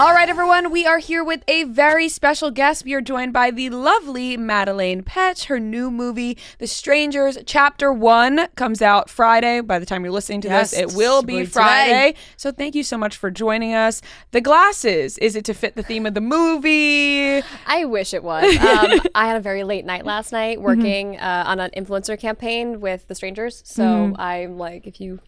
All right, everyone, we are here with a very special guest. We are joined by the lovely Madelaine Petsch. Her new movie, The Strangers, Chapter 1, comes out Friday. By the time you're listening to this, it will be Friday. So thank you so much for joining us. The glasses, is it to fit the theme of the movie? I wish it was. I had a very late night last night working on an influencer campaign with The Strangers. So I'm like, if you...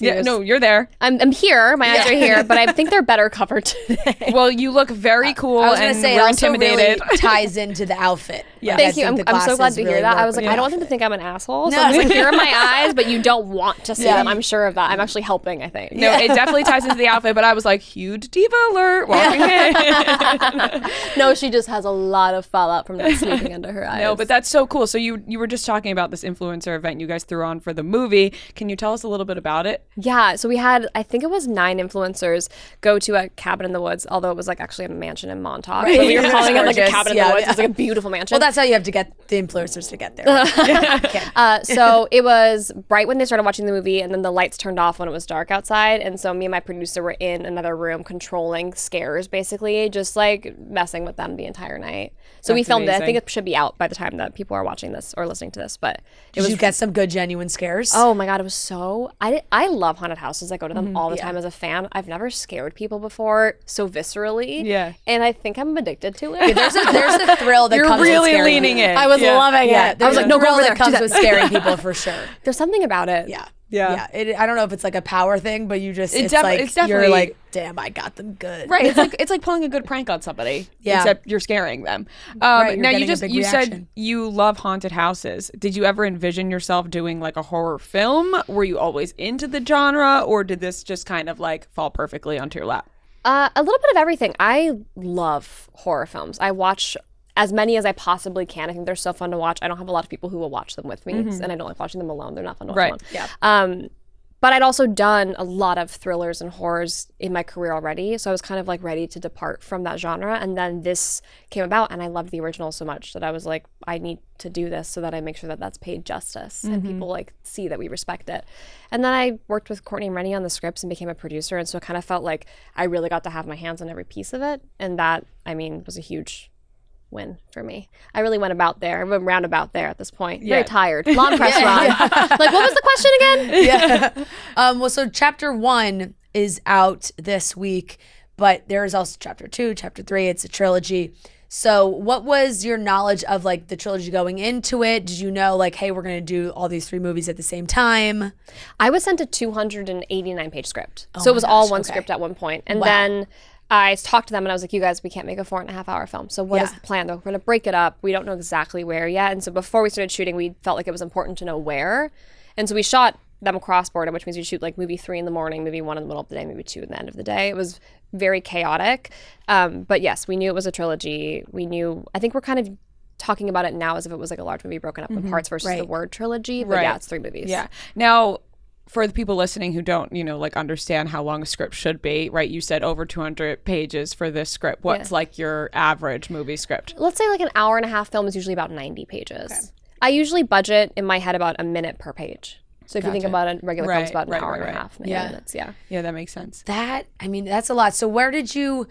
Yeah, no, you're there. I'm here. My eyes are here, but I think they're better covered today. Well, you look very cool, I was gonna and say, we're it also intimidated. really ties into the outfit. Yeah. Thank you. I'm so glad to hear that. I was like, I don't want them to think I'm an asshole. So I was like, here are my eyes, but you don't want to see them. I'm sure of that. I'm actually helping, I think. No, it definitely ties into the outfit, but I was like, huge diva alert walking in. No, she just has a lot of fallout from that sneaking under her eyes. No, but that's so cool. So you were just talking about this influencer event you guys threw on for the movie. Can you tell us a little bit about it? Yeah, so we had, I think it was 9 influeers go to a cabin in the woods, although it was like actually a mansion in Montauk. Right. But we were calling it like a Gorgeous. cabin in the woods. It was like a beautiful mansion. Well, that's how you have to get the influencers to get there. So it was right when they started watching the movie, and then the lights turned off when it was dark outside. And so me and my producer were in another room controlling scares, basically, just like messing with them the entire night. So we filmed it. I think it should be out by the time that people are watching this or listening to this. But Did you get some good, genuine scares? Oh my God, it was so... I love haunted houses. I go to them all the time as a fan. I've never scared people before so viscerally. Yeah. And I think I'm addicted to it. There's a thrill that You're comes really with scaring leaning people. in. I was loving it. I was like, no, go thrill over there. that comes with scaring people for sure. There's something about it. Yeah. I don't know if it's like a power thing, but you just it's definitely you're like, damn, I got them good. Right. It's like pulling a good prank on somebody. Yeah. Except you're scaring them. Right, you're now getting a big you said reaction. you love haunted houses. Did you ever envision yourself doing like a horror film? Were you always into the genre, or did this just kind of like fall perfectly onto your lap? A little bit of everything. I love horror films. I watch as many as I possibly can. I think they're so fun to watch. I don't have a lot of people who will watch them with me, and I don't like watching them alone. They're not fun to watch alone. Yeah. But I'd also done a lot of thrillers and horrors in my career already, so I was kind of like ready to depart from that genre. And then this came about, and I loved the original so much that I was like, I need to do this so that I make sure that that's paid justice and people like see that we respect it. And then I worked with Courtney and Rennie on the scripts and became a producer, and so it kind of felt like I really got to have my hands on every piece of it, and that, I mean, was a huge win for me. I really went roundabout there at this point. Very tired. Long press run. Like, what was the question again? Well, so chapter 1 is out this week, but there is also chapter 2, chapter 3. It's a trilogy. So what was your knowledge of like the trilogy going into it? Did you know like, hey, we're going to do all these 3 movies at the same time? I was sent a 289-page script. So it was all one script at one point. And then I talked to them and I was like, you guys, we can't make a 4.5-hour film. So what is the plan? We're going to break it up. We don't know exactly where yet. And so before we started shooting, we felt like it was important to know where. And so we shot them cross-border, which means we shoot like movie 3 in the morning, movie 1 in the middle of the day, maybe 2 in the end of the day. It was very chaotic. But yes, we knew it was a trilogy. I think we're kind of talking about it now as if it was like a large movie broken up in parts versus the word trilogy. But yeah, it's 3 movies. Yeah. Now, for the people listening who don't, like understand how long a script should be, right? You said over 200 pages for this script. What's like your average movie script? Let's say like an hour-and-a-half film is usually about 90 pages. Okay. I usually budget in my head about a minute per page. So if you think about a regular film, it's about an hour and a half, maybe minutes. Yeah, that makes sense. That's a lot. So where did you,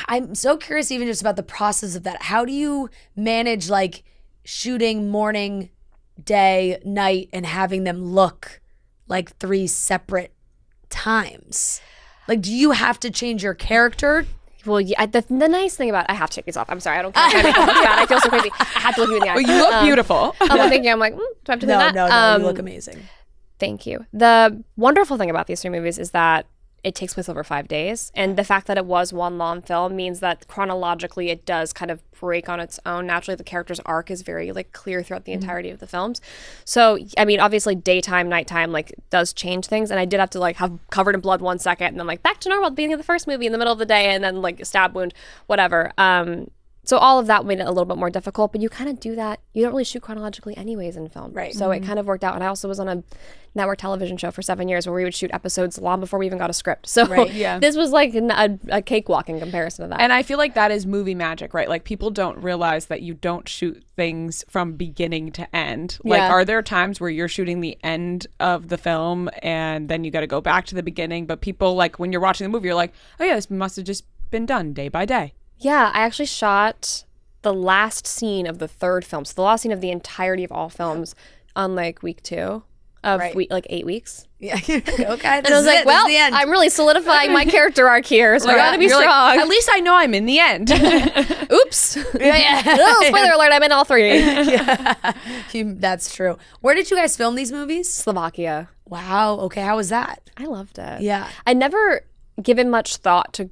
I'm so curious even just about the process of that. How do you manage like shooting morning, day, night, and having them look like 3 separate times? Like, do you have to change your character? Well, yeah, the nice thing about I have to take these off. I'm sorry, I don't care. I feel so crazy. I have to look you in the eye. Well, you look beautiful. I'm thinking, I'm like, do I have to do that? No, you look amazing. Thank you. The wonderful thing about these 3 movies is that it takes place over 5 days. And the fact that it was one long film means that chronologically it does kind of break on its own. Naturally, the character's arc is very like clear throughout the entirety of the films. So, I mean, obviously daytime, nighttime like does change things. And I did have to like have covered in blood 1 second and then like back to normal at the beginning of the first movie in the middle of the day and then like stab wound, whatever. So all of that made it a little bit more difficult, but you kind of do that. You don't really shoot chronologically anyways in film. Right. So it kind of worked out. And I also was on a network television show for 7 years where we would shoot episodes long before we even got a script. So this was like a cakewalk in comparison to that. And I feel like that is movie magic, right? Like people don't realize that you don't shoot things from beginning to end. Like are there times where you're shooting the end of the film and then you got to go back to the beginning? But people like when you're watching the movie, you're like, oh yeah, this must have just been done day by day. Yeah, I actually shot the last scene of the third film. So the last scene of the entirety of all films on like week 2 of like 8 weeks. Yeah. Okay. And I was like, well, I'm really solidifying my character arc here, so I gotta be strong. Like, at least I know I'm in the end. Oops. Oh, spoiler alert, I'm in all 3. That's true. Where did you guys film these movies? Slovakia. Wow. Okay. How was that? I loved it. Yeah. I never given much thought to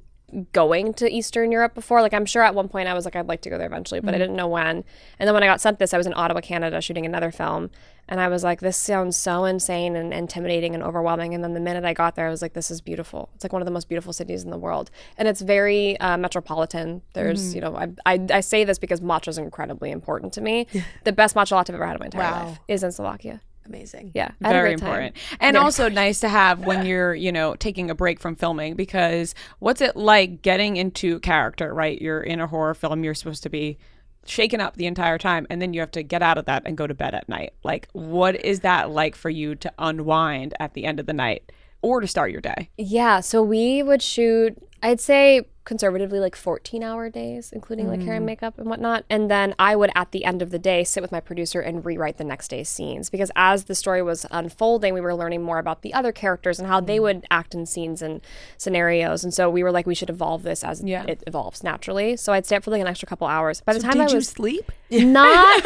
going to Eastern Europe before. Like, I'm sure at one point I was like, I'd like to go there eventually, but I didn't know when. And then when I got sent this, I was in Ottawa, Canada, shooting another film. And I was like, this sounds so insane and intimidating and overwhelming. And then the minute I got there, I was like, this is beautiful. It's like one of the most beautiful cities in the world. And it's very metropolitan. There's, you know, I say this because matcha is incredibly important to me. The best matcha latte I've ever had in my entire life is in Slovakia. Amazing. Yeah. I had a Very great time. important. And also nice to have when you're, you know, taking a break from filming, because what's it like getting into character, right? You're in a horror film, you're supposed to be shaken up the entire time, and then you have to get out of that and go to bed at night. Like, what is that like for you to unwind at the end of the night or to start your day? Yeah, so we would shoot, I'd say conservatively like 14-hour days, including like hair and makeup and whatnot. And then I would, at the end of the day, sit with my producer and rewrite the next day's scenes, because as the story was unfolding, we were learning more about the other characters and how they would act in scenes and scenarios. And so we were like, we should evolve this as it evolves naturally. So I'd stay up for like an extra couple hours. By the time did you sleep? Not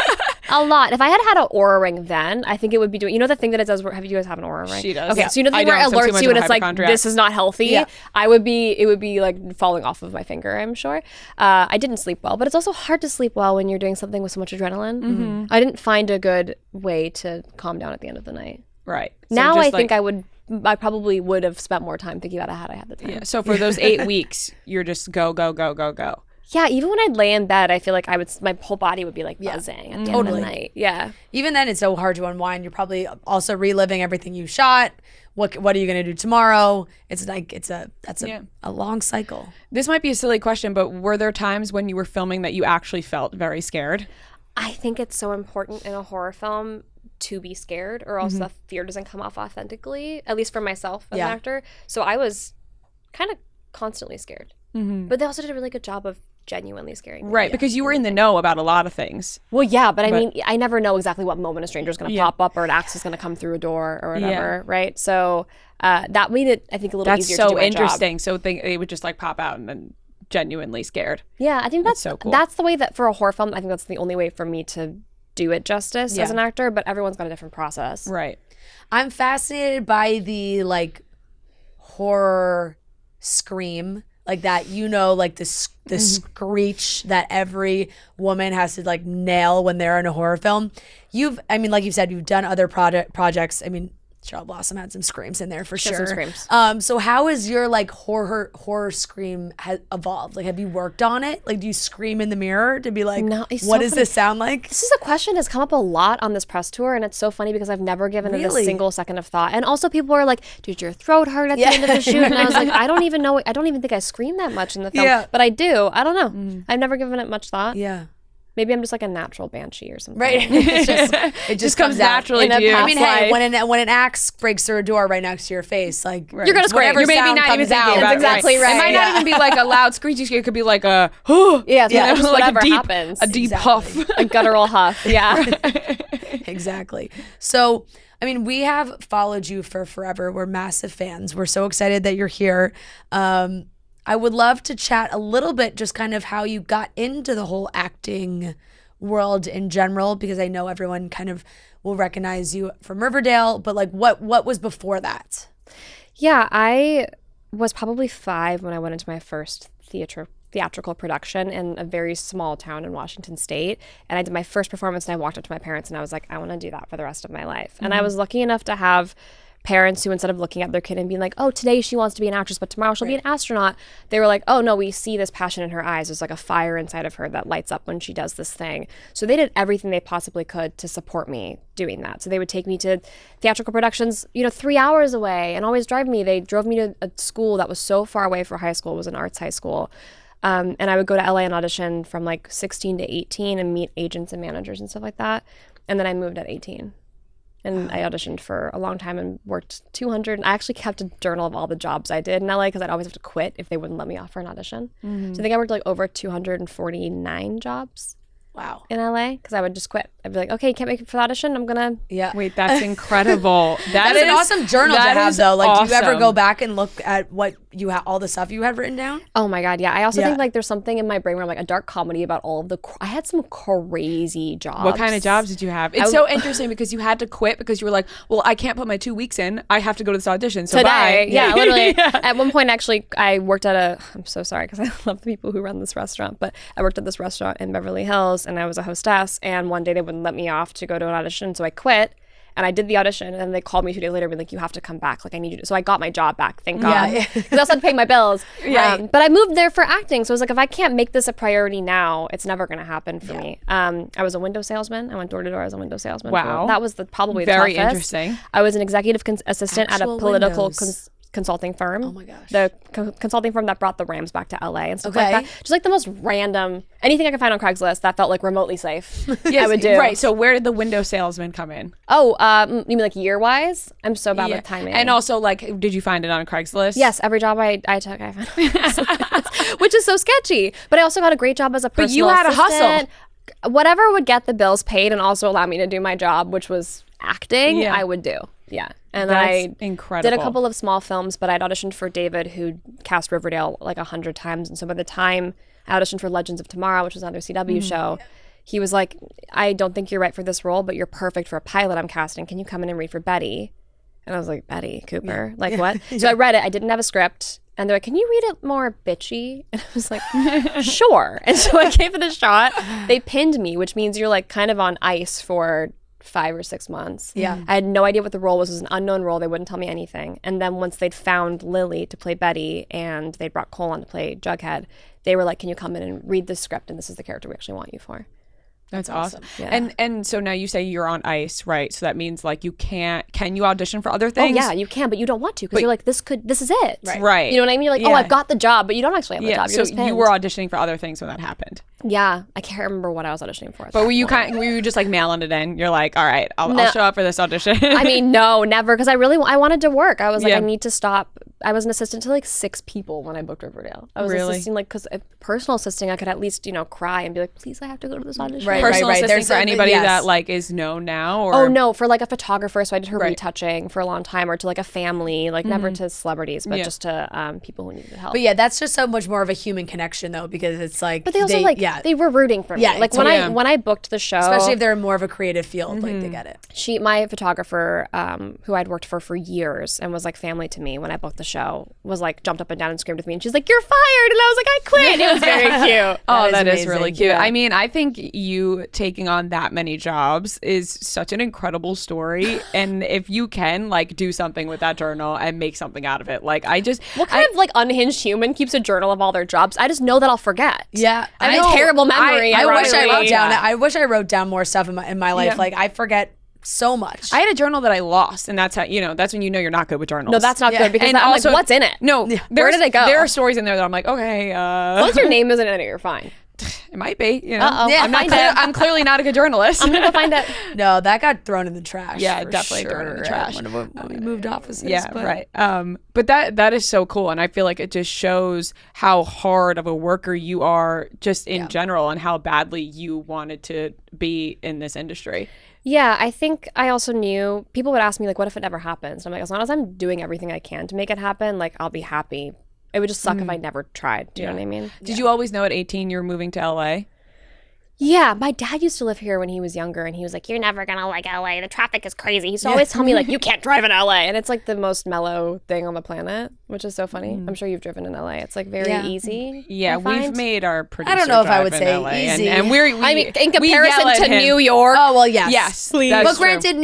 a lot. If I had a Aura ring then, I think it would be doing, you know, the thing that it does, have you guys have an Aura ring? She does. Okay, so you know the thing where it alerts you and it's like, this is not healthy? Yeah. It would be like falling off of my finger, I'm sure. I didn't sleep well, but it's also hard to sleep well when you're doing something with so much adrenaline. I didn't find a good way to calm down at the end of the night. Right. So Now just I think I probably would have spent more time thinking about it had I had the time. Yeah. So for those 8 weeks, you're just go, go, go, go, go. Yeah, even when I'd lay in bed, I feel like my whole body would be like buzzing at the end of the night. Yeah. Even then, it's so hard to unwind. You're probably also reliving everything you shot. What are you going to do tomorrow? It's like that's a long cycle. This might be a silly question, but were there times when you were filming that you actually felt very scared? I think it's so important in a horror film to be scared, or else the fear doesn't come off authentically, at least for myself as an actor. So I was kind of constantly scared. But they also did a really good job of genuinely scaring me. Right, because you were in the know about a lot of things. Well, yeah, but I mean, I never know exactly what moment a stranger's going to pop up or an axe is going to come through a door or whatever, right? So that made it, I think, a little easier to do my job. That's so interesting. So they would just like pop out and then genuinely scared. Yeah, I think that's so cool. That's the way that for a horror film, I think that's the only way for me to do it justice as an actor, but everyone's got a different process. Right. I'm fascinated by the like horror scream, like that, you know, like the screech that every woman has to like nail when they're in a horror film. Like you said, you've done other projects. I mean, Cheryl Blossom had some screams in there for sure. Some screams. So how has your like horror scream evolved? Like, have you worked on it? Like, do you scream in the mirror to be like, no, what does this sound like? This is a question that's come up a lot on this press tour, and it's so funny because I've never given it a single second of thought. And also people are like, did your throat hurt at the end of the shoot? And I was like, I don't even think I scream that much in the film. But I do. I don't know. I've never given it much thought. Yeah. Maybe I'm just like a natural banshee or something. Right. It just comes naturally to you. I mean, hey, when an axe breaks through a door right next to your face, like you're gonna scream. You're maybe not even thinking about it. Exactly right. It might not even be like a loud screechy scream. It could be like a just whatever like happens. A deep huff. A guttural huff. Yeah. Exactly. So, I mean, we have followed you for forever. We're massive fans. We're so excited that you're here. I would love to chat a little bit just kind of how you got into the whole acting world in general, because I know everyone kind of will recognize you from Riverdale, but like what was before that? Yeah, I was probably 5 when I went into my first theatrical production in a very small town in Washington State. And I did my first performance and I walked up to my parents and I was like, I want to do that for the rest of my life. And I was lucky enough to have parents who, instead of looking at their kid and being like, oh, today she wants to be an actress, but tomorrow she'll be an astronaut, they were like, oh no, we see this passion in her eyes. There's like a fire inside of her that lights up when she does this thing. So they did everything they possibly could to support me doing that. So they would take me to theatrical productions, 3 hours away, and always drive me. They drove me to a school that was so far away for high school. It was an arts high school. And I would go to LA and audition from like 16 to 18 and meet agents and managers and stuff like that. And then I moved at 18. And I auditioned for a long time and worked 200. I actually kept a journal of all the jobs I did in LA because I'd always have to quit if they wouldn't let me off for an audition. So I think I worked like over 249 jobs. Wow. In LA, because I would just quit. I'd be like, okay, can't make it for the audition. I'm gonna. Yeah. Wait, that's incredible. That's an awesome journal to have, though. Like, do you ever awesome. go back and look at what you have, all the stuff you had written down? Oh my god, yeah. I also think like there's something in my brain where I'm like a dark comedy about all of the. I had some crazy jobs. What kind of jobs did you have? It's so interesting because you had to quit because you were like, well, I can't put my 2 weeks in. I have to go to this audition. So Today, bye. yeah, literally. At one point, actually, I worked at a. I'm so sorry because I love the people who run this restaurant, but I worked at this restaurant in Beverly Hills, and I was a hostess. And one day they wouldn't let me off to go to an audition, so I quit. And I did the audition, and they called me 2 days later and be like, you have to come back. Like, I need you to. So I got my job back, thank God. Because I also had to pay my bills. But I moved there for acting. So I was like, if I can't make this a priority now, it's never going to happen for me. I was a window salesman. I went door to door as a window salesman. Wow. That was probably the Very toughest. interesting. I was an executive assistant at a Actual political windows. consulting firm. Oh my gosh. The consulting firm that brought the Rams back to LA and stuff like that. Just like the most random, anything I could find on Craigslist that felt like remotely safe. I would do. Right. So where did the window salesman come in? Oh, you mean like year-wise? I'm so bad with timing. And also, like, did you find it on Craigslist? Yes, every job I took, I found which is so sketchy. But I also got a great job as a personal you had a assistant. Whatever would get the bills paid and also allow me to do my job, which was acting, I would do. Yeah. And That's I incredible. did a couple of small films, but I'd auditioned for David, who cast Riverdale like 100 times. And so by the time I auditioned for Legends of Tomorrow, which was another CW show, he was like, I don't think you're right for this role, but you're perfect for a pilot I'm casting. Can you come in and read for Betty? And I was like, Betty Cooper? Like, what? So I read it. I didn't have a script. And they're like, can you read it more bitchy? And I was like, sure. And so I gave it a shot. They pinned me, which means you're like kind of on ice for 5 or 6 months. Yeah. I had no idea what the role was. It was an unknown role. They wouldn't tell me anything. And then once they'd found Lily to play Betty and they brought Cole on to play Jughead, they were like, can you come in and read this script? And this is the character we actually want you for. That's awesome. Yeah. And so now you say you're on ice, right? So that means like you can't. Can you audition for other things? Oh yeah, you can, but you don't want to because you're like, this is it. Right. You know what I mean? You're like, oh, I've got the job, but you don't actually have the job. You're So just pinned. you were auditioning for other things when that happened. Yeah, I can't remember what I was auditioning for. But were you just like mailing it in? You're like, all right, I'll show up for this audition. I mean, no, never, because I wanted to work. I was like, Yeah. I need to stop. I was an assistant to like 6 people when I booked Riverdale. I was Really? assisting, like, because personal assisting, I could at least, cry and be like, please, I have to go to this audition. Right. Personal assistant There's for a- anybody yes. that like is known now, or Oh no, for like a photographer, so I did her Right. retouching for a long time, or to like a family, like never to celebrities, but just to people who needed help. But yeah, that's just so much more of a human connection, though, because it's like. But they also they were rooting for me. Yeah, like when I booked the show, especially if they're in more of a creative field, like they get it. my photographer, who I'd worked for years and was like family to me when I booked the show, was like jumped up and down and screamed with me, and she's like, "You're fired!" And I was like, "I quit." It was very cute. that is amazing. really cute. Yeah. I mean, I think you taking on that many jobs is such an incredible story. And if you can like do something with that journal and make something out of it, like What kind of like unhinged human keeps a journal of all their jobs? I just know that I'll forget. Yeah, I have a terrible memory. I wish I wrote ironically. down. I wish I wrote down more stuff in my life. Yeah. Like I forget so much. I had a journal that I lost, and that's how that's when you know you're not good with journals. No, that's not good because And I'm also- like, what's in it? No, Where did it go? There are stories in there that I'm like, okay, Once your name isn't in it, you're fine. it might be. Uh-oh. Yeah, I'm not. find it. I'm clearly not a good journalist. I'm gonna go find it. No, that got thrown in the trash. Yeah, for definitely sure, thrown in the trash. when we moved offices. Yeah, but- right. But that is so cool, and I feel like it just shows how hard of a worker you are, just in general, and how badly you wanted to be in this industry. Yeah, I think I also knew people would ask me like, what if it never happens? And I'm like, as long as I'm doing everything I can to make it happen, like I'll be happy. It would just suck if I never tried. Do you know what I mean? Did you always know at 18 you were moving to LA? Yeah, my dad used to live here when he was younger, and he was like, "You're never gonna like LA. The traffic is crazy." He used to always tell me like, "You can't drive in LA," and it's like the most mellow thing on the planet, which is so funny. I'm sure you've driven in LA. It's like very easy. Yeah, I we've find. made our producer I don't know if I would drive in say LA, easy. and I mean, in we yell comparison at to him. New York, Oh well, yes, Yes, Please. that's But true. granted,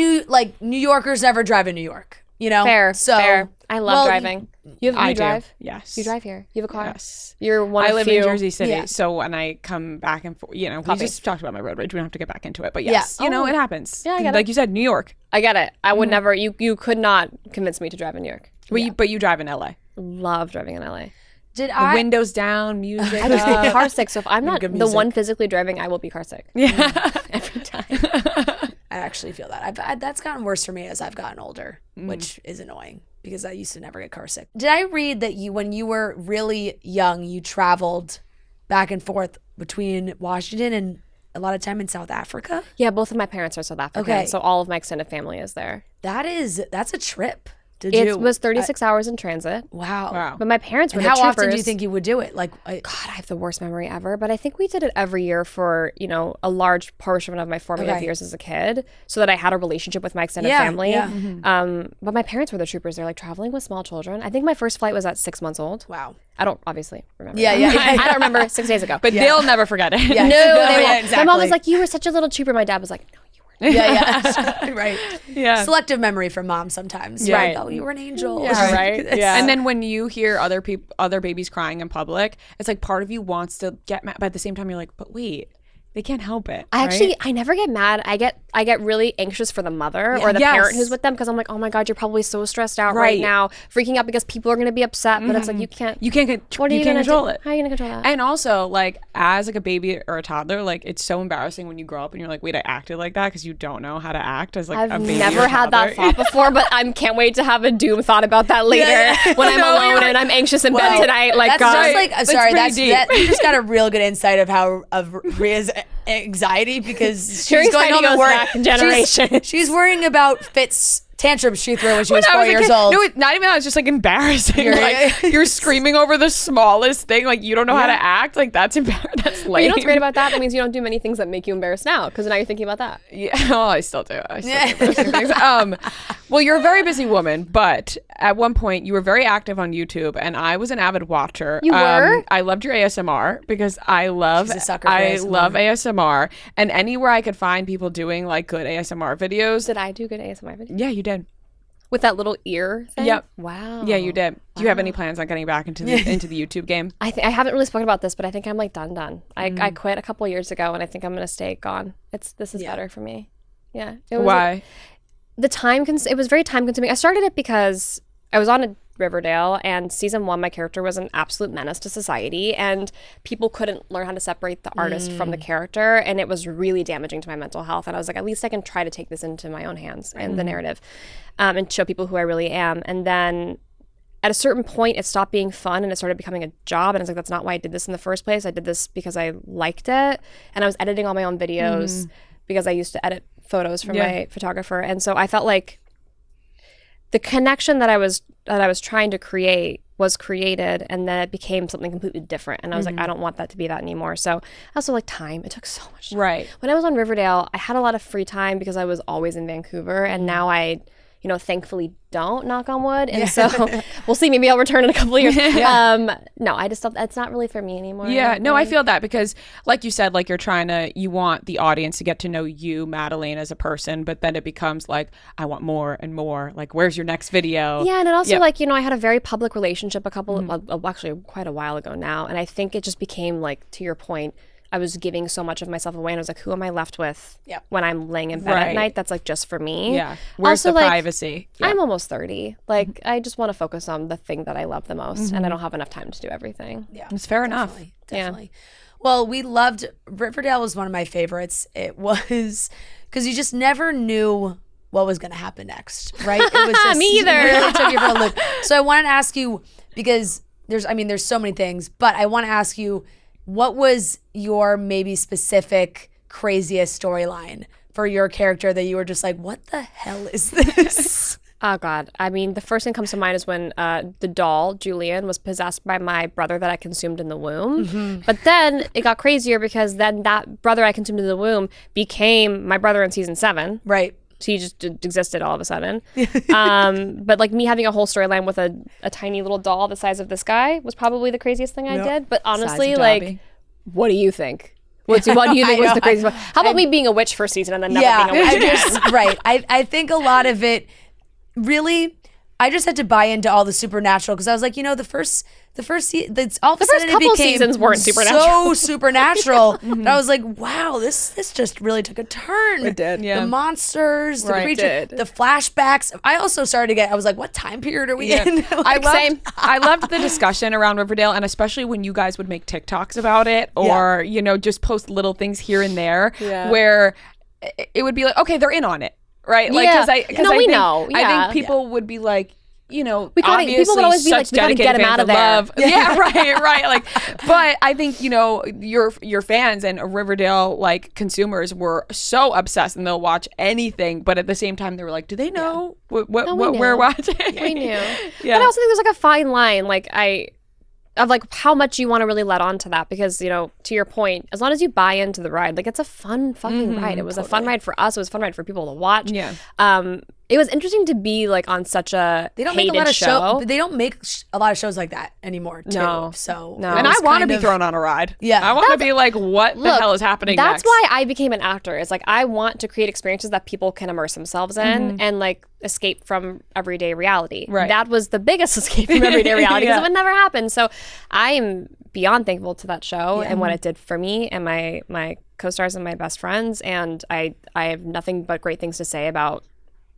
New Yorkers never drive in New York. You know, fair. So fair. I love well, driving. You I drive? do. Yes, You drive here. You have a car. Yes. You're one I of live few. in Jersey City, Yeah. so when I come back and forth, we just talked about my road rage. We don't have to get back into it, but Yeah. yes, it happens. Yeah, I get like it. you said, New York. I get it. I would never. You could not convince me to drive in New York. But you drive in LA. Love driving in LA. did The I? windows down, music. I was up. car sick, so if I'm not good the music. one physically driving, I will be car sick. Yeah. Every time. actually feel that. That's gotten worse for me as I've gotten older, which is annoying because I used to never get car sick. Did I read that when you were really young, you traveled back and forth between Washington and a lot of time in South Africa? Yeah, both of my parents are South African, Okay. so all of my extended family is there. That's a trip. It was 36 hours in transit. Wow. But my parents were And the how troopers. often do you think you would do it? God, I have the worst memory ever. But I think we did it every year for, a large portion of my formative years as a kid, so that I had a relationship with my extended family. Yeah. But my parents were the troopers. They're like traveling with small children. I think my first flight was at 6 months old. Wow. I don't obviously remember. Yeah, that. yeah. I don't remember 6 days ago. But they'll never forget it. Yeah. No, they won't. Exactly. My mom was like, "You were such a little trooper." My dad was like, "No, you weren't." Yeah. Right. Yeah. Selective memory from mom sometimes. Right. Like, oh, you were an angel. Yeah, right. Yeah. And then when you hear other babies crying in public, it's like part of you wants to get mad, but at the same time you're like, but wait, they can't help it. I never get mad. I get really anxious for the mother or the parent who's with them, because I'm like, oh my God, you're probably so stressed out right now, freaking out because people are going to be upset. But it's like, you can't control it. How are you going to control that? And also, like, as like a baby or a toddler, like, it's so embarrassing when you grow up and you're like, wait, I acted like that, because you don't know how to act as like a I've baby. never or had toddler. that thought before, but I can't wait to have a doom thought about that later when I'm alone and I'm anxious in bed tonight. Like, that's God. just like, sorry, pretty deep. you just got a real good insight of Rhea's anxiety, because Your she's going anxiety home and goes back a generation. She's worrying about Fitz tantrums she threw when she was When I 4 a years kid- old. No, it's not even that. It's just like embarrassing. Like, you're screaming over the smallest thing. Like, you don't know how to act. Like, that's embarrassing. That's lame. But you know what's great about that? That means you don't do many things that make you embarrassed now, because now you're thinking about that. Yeah, well, I still do. I still do embarrassing things. Well, you're a very busy woman, but at one point you were very active on YouTube, and I was an avid watcher. You were? I loved your ASMR because I love She's a sucker for ASMR. love ASMR, and anywhere I could find people doing like good ASMR videos. Did I do good ASMR videos? Yeah, you did. With that little ear thing? Yep. Wow. Yeah, you did. Do you have any plans on getting back into the YouTube game? I haven't really spoken about this, but I think I'm like done. I quit a couple years ago, and I think I'm gonna stay gone. This is better for me. Yeah. Why? It was very time consuming. I started it because I was on a Riverdale, and season 1, my character was an absolute menace to society, and people couldn't learn how to separate the artist from the character, and it was really damaging to my mental health. And I was like, at least I can try to take this into my own hands and the narrative, and show people who I really am. And then at a certain point, it stopped being fun and it started becoming a job. And I was like, that's not why I did this in the first place. I did this because I liked it, and I was editing all my own videos because I used to edit photos for my photographer. And so I felt like the connection that I was trying to create was created, and then it became something completely different. And I was like, I don't want that to be that anymore. So also, like, time. It took so much time. Right. When I was on Riverdale, I had a lot of free time because I was always in Vancouver, and now I, thankfully don't, knock on wood. And so we'll see. Maybe I'll return in a couple of years. No, I just don't. It's not really for me anymore. Yeah, no, I feel that because, like you said, like you want the audience to get to know you, Madelaine, as a person, but then it becomes like, I want more and more. Like, where's your next video? Yeah, and it also I had a very public relationship actually quite a while ago now, and I think it just became like, to your point, I was giving so much of myself away, and I was like, who am I left with when I'm laying in bed at night? That's like just for me. Yeah. Where's also, the privacy? Yeah. I'm almost 30. Like, I just want to focus on the thing that I love the most, and I don't have enough time to do everything. Yeah, It's fair enough. Definitely. Well, we loved Riverdale. Was one of my favorites. It was because you just never knew what was going to happen next, right? It was just, Me either. It really took you for a loop. So I wanted to ask you, because there's so many things, but I want to ask you, what was your maybe specific craziest storyline for your character that you were just like, what the hell is this? Oh, God. I mean, the first thing that comes to mind is when the doll, Julian, was possessed by my brother that I consumed in the womb. But then it got crazier, because then that brother I consumed in the womb became my brother in season 7. Right. So he just existed all of a sudden. But like, me having a whole storyline with a tiny little doll the size of this guy was probably the craziest thing I did. But honestly, like, what do you think? What do you think was the craziest one? How about me being a witch for a season and then never being a witch again? Right. I think a lot of it really, I just had to buy into all the supernatural, because I was like, the first all of a sudden it couple became seasons weren't supernatural. so supernatural. And I was like, wow, this just really took a turn. It did, yeah. The monsters, the Right. creature, It did. the flashbacks. I also started to get, I was like, what time period are we in? Like, I loved the discussion around Riverdale, and especially when you guys would make TikToks about it, or just post little things here and there, where it would be like, okay, they're in on it, right? Like, Yeah. because No, we know. I Yeah. think people would be like, you know, People obviously would always be like, such we gotta get dedicated him out fans of there. love. Yeah, right. Like, but I think, you know, your fans and Riverdale like consumers were so obsessed, and they'll watch anything. But at the same time, they were like, do they know what we're watching? We knew. Yeah. But I also think there's like a fine line, like of like how much you want to really let on to that, because, you know, to your point, as long as you buy into the ride, like it's a fun fucking ride. It was a fun ride for us. It was a fun ride for people to watch. Yeah. It was interesting to be like on such a They don't make a hated lot of show. They don't make a lot of shows like that anymore, too. No. So No. it And I was want to kind be of- thrown on a ride. Yeah. I want to be like, what the hell is happening That's next? why I became an actor. It's like I want to create experiences that people can immerse themselves in and like escape from everyday reality. Right. That was the biggest escape from everyday reality because Yeah. it would never happen. So I am beyond thankful to that show and what it did for me and my co-stars and my best friends. And I have nothing but great things to say about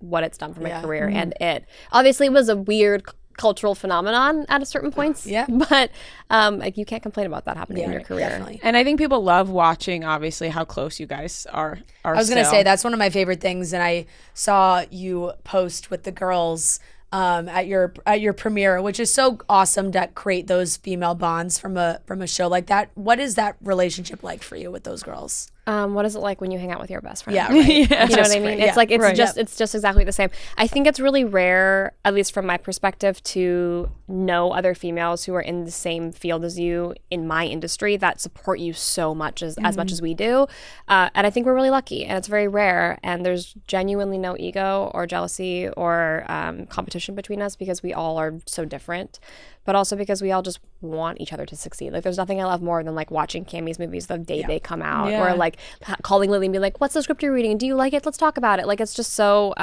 what it's done for my career. And it obviously was a weird cultural phenomenon at a certain points. Yeah. But like you can't complain about that happening in your career. Definitely. And I think people love watching, obviously, how close you guys are. I was going to still. say that's one of my favorite things, and I saw you post with the girls at your premiere, which is so awesome to create those female bonds from a show like that. What is that relationship like for you with those girls? What is it like when you hang out with your best friend? Yeah, right. You know what Just I mean? right. It's like it's Right. just it's just exactly the same. I think it's really rare, at least from my perspective, to know other females who are in the same field as you in my industry that support you so much as much as we do. And I think we're really lucky, and it's very rare. And there's genuinely no ego or jealousy or competition between us because we all are so different. But also because we all just want each other to succeed. Like, there's nothing I love more than like watching Cammie's movies the day they come out, Yeah. or like calling Lily and be like, "What's the script you're reading? Do you like it? Let's talk about it." Like, it's just so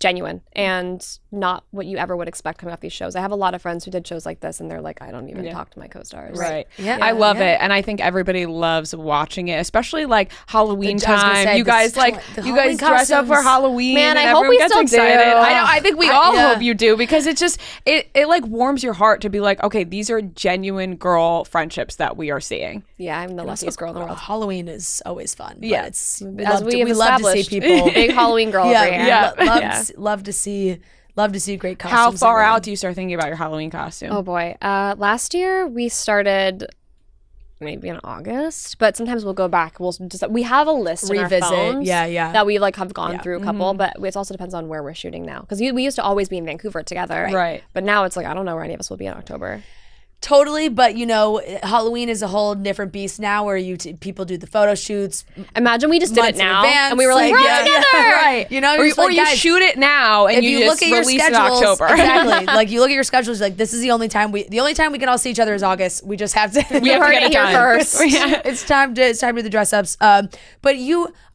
genuine and not what you ever would expect coming off these shows. I have a lot of friends who did shows like this, and they're like, "I don't even talk to my co-stars." Right. Yeah. I love Yeah. it. And I think everybody loves watching it, especially like Halloween I was gonna time. say, you guys like, the you guys Halloween dress up for costumes. Halloween. Man, and I hope everyone we gets still excited. do. I think we all yeah. hope you do, because it's just, it like warms your heart to be like, okay, these are genuine girl friendships that we are seeing. Yeah, I'm the luckiest girl in the world. Halloween is always fun. Yeah. But it's As we have love to see established, people. big Halloween girl over here. Yeah. Love to see great costumes. How and far everything. out do you start thinking about your Halloween costume? Oh boy. Last year we started maybe in August, but sometimes we'll go back. We have a list in our Revisit. phones Yeah. that we like have gone through a couple, but it also depends on where we're shooting now. Because we used to always be in Vancouver together. Right. But now it's like, I don't know where any of us will be in October. Totally, but you know, Halloween is a whole different beast now, where people do the photo shoots Imagine we just did it months in now advance, and we were like, we're all together. Right. You know, or you're you, just like, you guys, shoot it now and if you you just look at your release it in schedules, October. exactly. Like you look at your schedules, like this is the only time we can all see each other is August. We just have to. We have to heard get it it here done. first. It's time to do the dress ups. But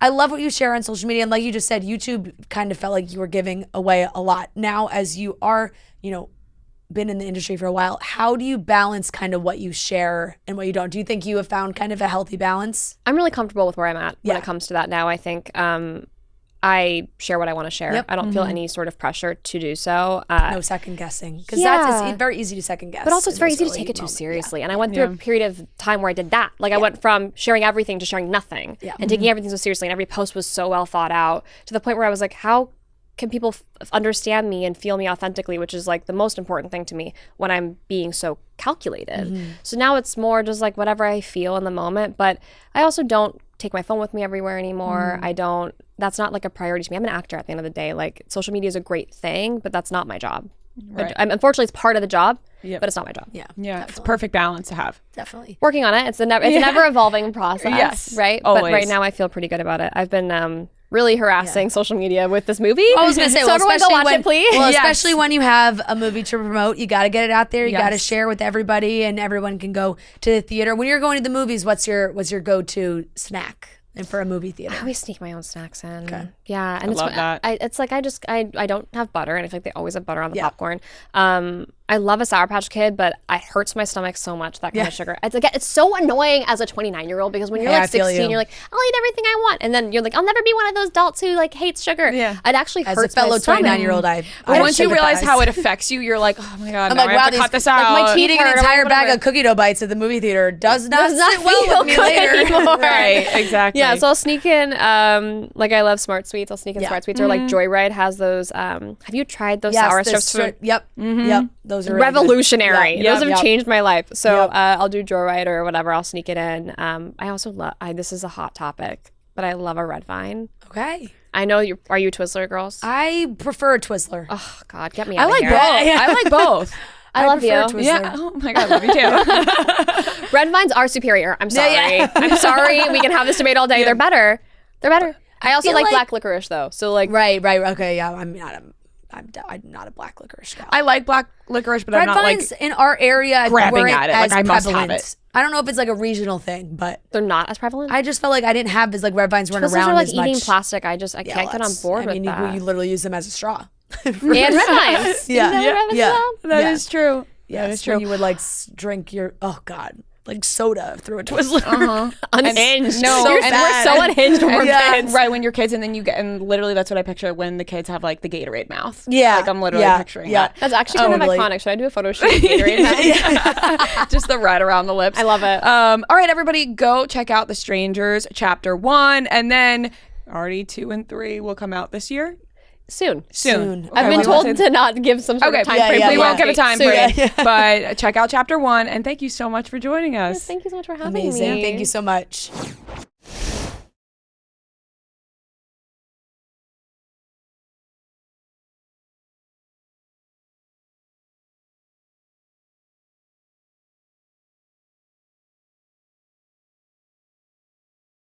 I love what you share on social media, and like you just said, YouTube kind of felt like you were giving away a lot. Now, as you are, been in the industry for a while, how do you balance kind of what you share and what you don't? Do you think you have found kind of a healthy balance? I'm really comfortable with where I'm at when Yeah. it comes to that now. I think I share what I want to share. Yep. I don't feel any sort of pressure to do so. No second guessing, because Yeah. it's very easy to second guess. But also, it's in very those easy to early take it too moments. seriously. And I went through a period of time where I did that. Like, I went from sharing everything to sharing nothing and taking everything so seriously. And every post was so well thought out, to the point where I was like, how can people understand me and feel me authentically, which is like the most important thing to me when I'm being so calculated. So now it's more just like whatever I feel in the moment. But I also don't take my phone with me everywhere anymore. That's not like a priority to me. I'm an actor at the end of the day. Like, social media is a great thing, but that's not my job. Right. Unfortunately, it's part of the job, but it's not my job. Yeah, It's a perfect balance to have. definitely. Working on it. It's an ever evolving process. Yes, Right? always. But right now I feel pretty good about it. I've been really harassing social media with this movie. I was gonna say, so well, everyone go especially watch when, it, please. Well, Yes. especially when you have a movie to promote, you got to get it out there. You got to Yes. share with everybody, and everyone can go to the theater. When you're going to the movies, what's your go-to snack and for a movie theater? I always sneak my own snacks in. Yeah, and love that. it's like I don't have butter, and I feel like they always have butter on the Yeah. popcorn. I love a Sour Patch Kid, but it hurts my stomach so much, that kind of sugar. It's so annoying as a 29-year-old because when you're like 16, you're like, I'll eat everything I want. And then you're like, I'll never be one of those adults who like hates sugar. Yeah. It actually hurts my stomach. As a fellow 29-year-old, once you realize how it affects you, you're like, oh my God, I'm like, wow, I have to cut this out. Like eating an entire bag of cookie dough bites at the movie theater does not sit well with me later. Anymore. Right, exactly. Yeah, so I'll sneak in, like I love Smart Sweets. I'll sneak in Smart Sweets. Or like Joyride has those, have you tried those sour strips? Yep. Those are really revolutionary. Good. Those have changed my life. So I'll do Joyride or whatever. I'll sneak it in. I also love, this is a hot topic, but I love a red vine. Okay. I know are you Twizzler girls? I prefer a Twizzler. Oh God, get me out of here. Both. I like both. I love you. Twizzler. Yeah. Oh my God, love you too. Red vines are superior. I'm sorry. I'm sorry. We can have this debate all day. They're better. They're better. I also like black licorice though. So like right. Okay. Yeah. I'm not a black licorice gal. I like black licorice, but red I'm not vines like in our area grabbing at it. Like I must have it. I don't know if it's like a regional thing, but they're not as prevalent. I just felt like I didn't have as like red vines weren't Twizzlers around are like as much. eating plastic. I can't get on board with that. You literally use them as a straw. And red vines. That is true. Yeah, that is true. You would like drink your like soda through a Twizzler. Unhinged. No, we're so unhinged when we're kids. Right, when you're kids, and then you get, and literally that's what I picture when the kids have like the Gatorade mouth. Yeah, like I'm literally picturing that. That's actually kind of iconic. Should I do a photo shoot with Gatorade mouth? Just the red around the lips. I love it. All right, everybody, go check out The Strangers Chapter 1, and then already 2 and 3 will come out this year. Soon. Okay, I've been told to not give some sort of time frame. We won't give a time frame, but check out Chapter 1, and thank you so much for joining us. Yes, thank you so much for having me. Amazing. Thank you so much.